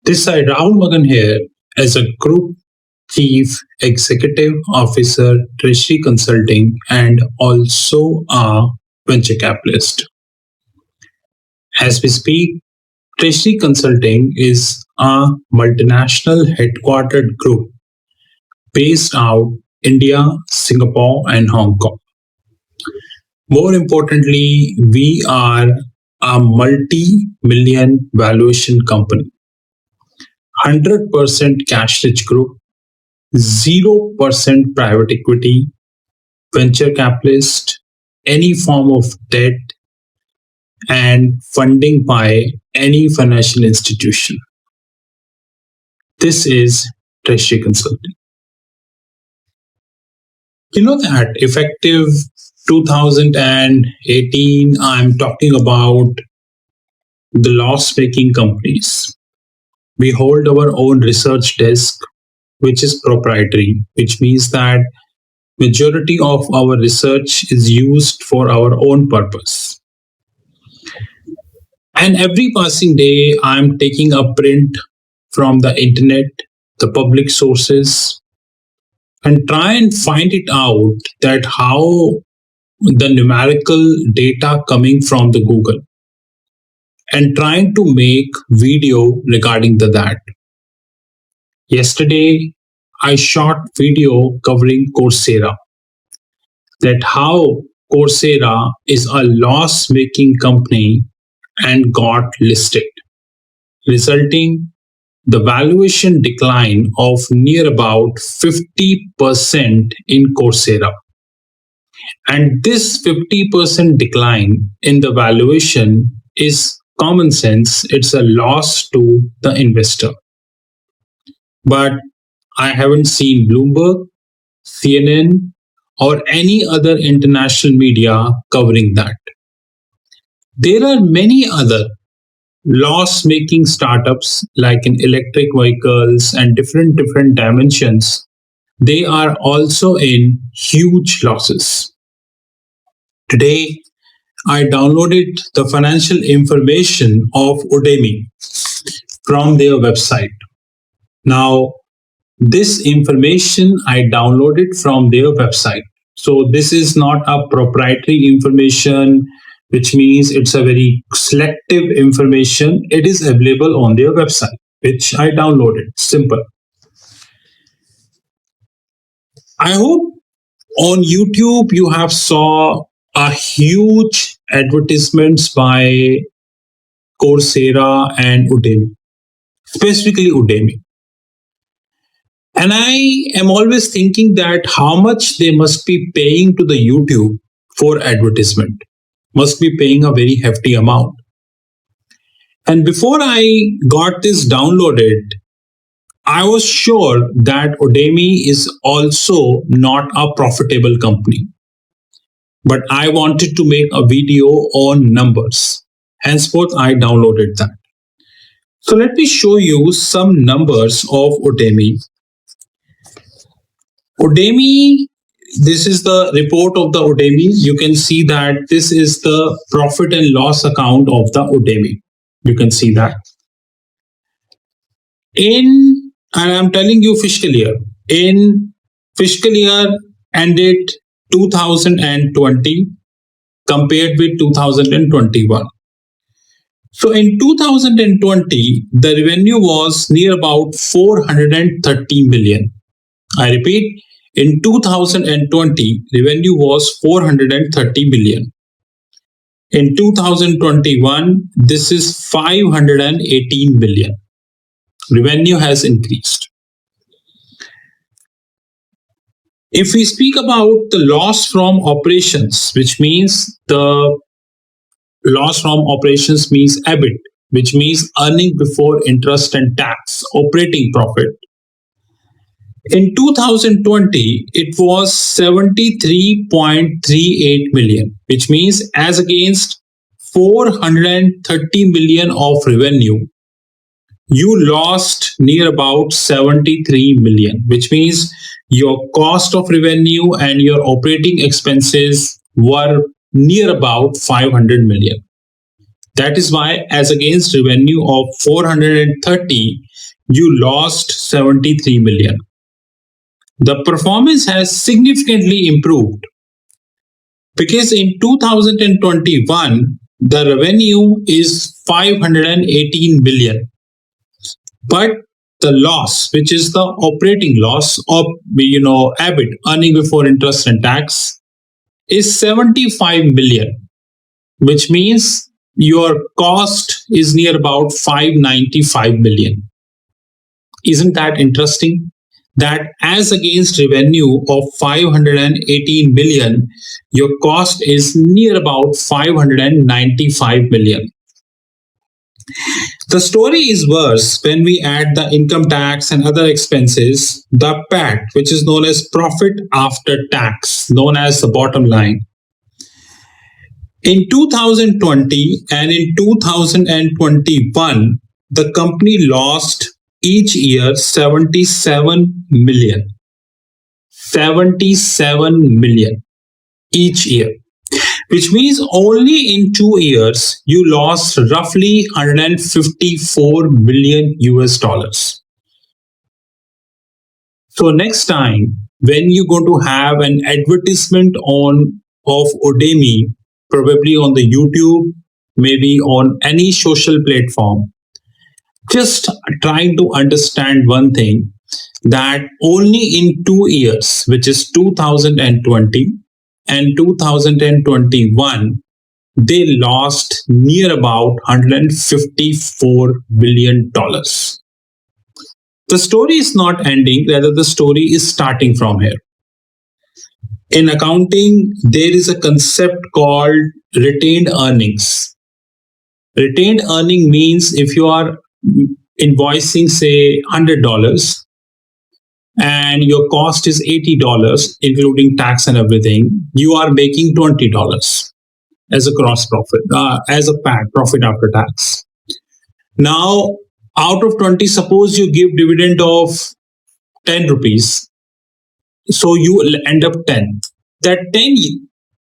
This side, Rahul Magan here as a Group Chief Executive Officer, Treasury Consulting, and also a venture capitalist. As we speak, Treasury Consulting is a multinational headquartered group based out India, Singapore, and Hong Kong. More importantly, we are a multi-million valuation company, 100% cash-rich group, 0% private equity, venture capitalist, any form of debt, and funding by any financial institution. This is Treasury Consulting. You know that effective 2018, I'm talking about the loss making companies. We hold our own research desk, which is proprietary, which means that majority of our research is used for our own purpose. And every passing day, I'm taking a print from the internet, the public sources, and try and find it out that how the numerical data coming from the Google and trying to make video regarding that. Yesterday, I shot video covering Coursera, that how Coursera is a loss-making company and got listed, resulting the valuation decline of near about 50% in Coursera. And this 50% decline in the valuation is common sense. It's a loss to the investor. But I haven't seen Bloomberg, CNN, or any other international media covering that. There are many other loss-making startups like in electric vehicles and different dimensions. They are also in huge losses. Today, I downloaded the financial information of Udemy from their website. Now, this information I downloaded from their website. So this is not a proprietary information, which means it's a very selective information. It is available on their website, which I downloaded. Simple. I hope on YouTube you have saw a huge advertisements by Coursera and Udemy, specifically Udemy. And I am always thinking that how much they must be paying to the YouTube for advertisement. Must be paying a very hefty amount. And before I got this downloaded, I was sure that Udemy is also not a profitable company. But I wanted to make a video on numbers. Henceforth, I downloaded that. So let me show you some numbers of Udemy. Udemy, this is the report of the Udemy. You can see that this is the profit and loss account of the Udemy. You can see that. And I'm telling you fiscal year. In fiscal year ended 2020 compared with 2021. So in 2020, the revenue was near about 430 million. I repeat, in 2020, revenue was 430 million. In 2021, this is 518 million. Revenue has increased. If we speak about the loss from operations, which means the loss from operations means EBIT, which means earning before interest and tax, operating profit. In 2020, it was 73.38 million, which means as against 430 million of revenue, you lost near about 73 million, which means your cost of revenue and your operating expenses were near about 500 million. That is why, as against revenue of 430, you lost 73 million. The performance has significantly improved because in 2021, the revenue is 518 billion, but the loss, which is the operating loss of EBIT, earning before interest and tax, is 75 million, which means your cost is near about 595 million. Isn't that interesting? That as against revenue of 518 million, your cost is near about 595 million. The story is worse when we add the income tax and other expenses, the PAT, which is known as profit after tax, known as the bottom line. In 2020 and in 2021, the company lost each year 77 million. 77 million each year, which means only in 2 years you lost roughly 154 million US dollars. So next time when you're going to have an advertisement of Udemy, probably on the YouTube, maybe on any social platform, just trying to understand one thing, that only in 2 years, which is 2020 and 2021, they lost near about $154 billion. The story is not ending, rather, the story is starting from here. In accounting, there is a concept called retained earnings. Retained earning means if you are invoicing, say, $100 and your cost is $80, including tax and everything, you are making $20 as a gross profit, as a PAT, profit after tax. Now, out of 20, suppose you give dividend of 10 rupees. So you will end up 10. That 10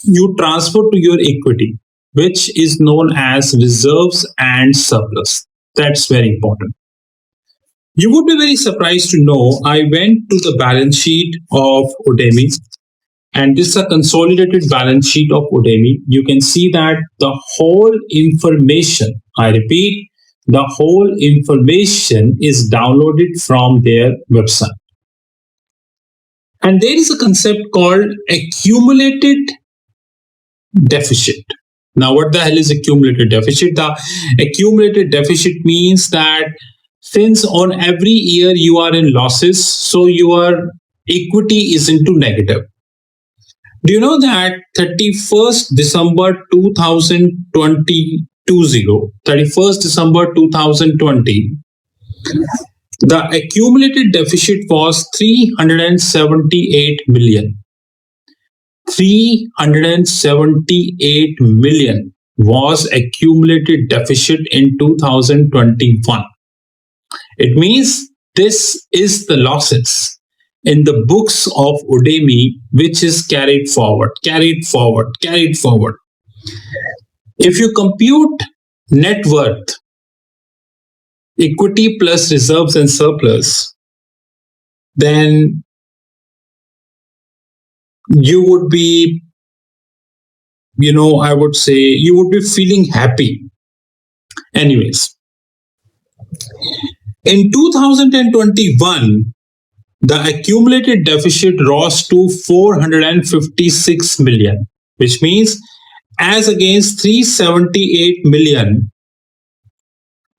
you transfer to your equity, which is known as reserves and surplus. That's very important. You would be very surprised to know I went to the balance sheet of Udemy, and this is a consolidated balance sheet of Udemy. You can see that the whole information, I repeat, the whole information is downloaded from their website. And there is a concept called accumulated deficit. Now, what the hell is accumulated deficit? The accumulated deficit means that since on every year you are in losses, so your equity is into negative. Do you know that 31st December 2020, 31st December 2020, the accumulated deficit was 378 million. 378 million was accumulated deficit in 2021. It means this is the losses in the books of Udemy, which is carried forward. If you compute net worth, equity plus reserves and surplus, then you would be, I would say, you would be feeling happy. Anyways, in 2021, the accumulated deficit rose to 456 million, which means as against 378 million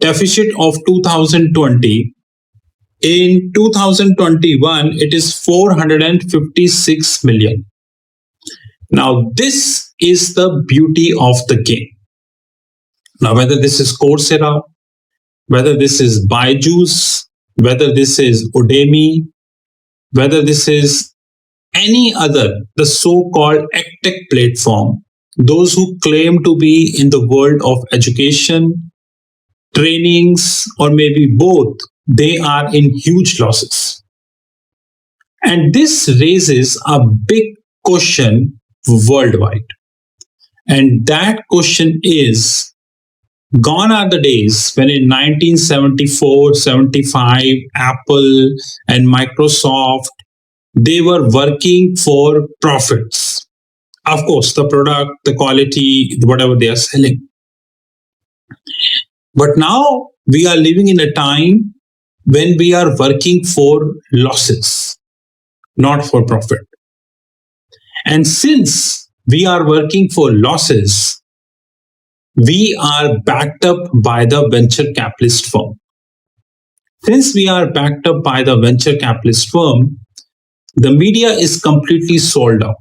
deficit of 2020, in 2021, it is 456 million. Now, this is the beauty of the game. Now, whether this is Coursera, whether this is Byju's, whether this is Udemy, whether this is any other, the so-called EdTech platform, those who claim to be in the world of education, trainings, or maybe both, they are in huge losses. And this raises a big question worldwide. And that question is, Gone are the days when in 1974, 75, Apple and Microsoft, they were working for profits. Of course, the product, the quality, whatever they are selling. But now we are living in a time when we are working for losses, not for profit. And since we are working for losses, we are backed up by the venture capitalist firm. Since we are backed up by the venture capitalist firm, the media is completely sold out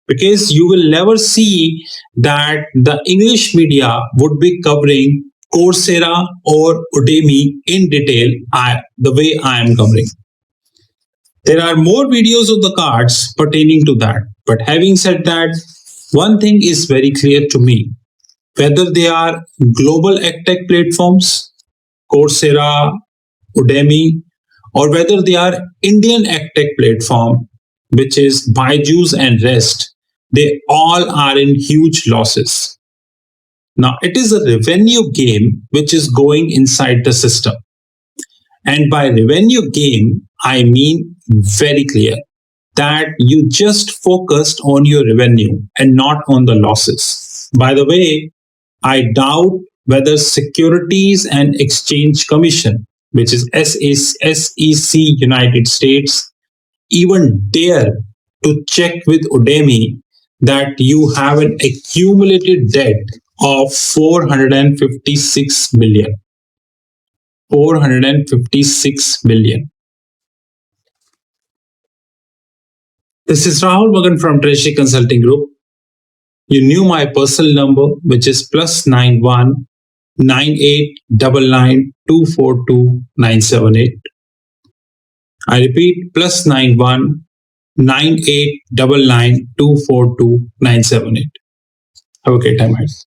because you will never see that the English media would be covering Coursera or Udemy in detail the way I am covering. There are more videos on the cards pertaining to that. But having said that, one thing is very clear to me. Whether they are global EdTech platforms, Coursera, Udemy, or whether they are Indian EdTech platform, which is Byju's and rest, they all are in huge losses. Now, it is a revenue game which is going inside the system. And by revenue game, I mean very clear that you just focused on your revenue and not on the losses. By the way, I doubt whether Securities and Exchange Commission, which is SEC United States, even dare to check with Udemy that you have an accumulated debt of 456 billion. 456 billion. This is Rahul Magan from Treasury Consulting Group. You knew my personal number, which is +91 9899 242 978. I repeat, +91 9899 242 978. Have a great time, guys.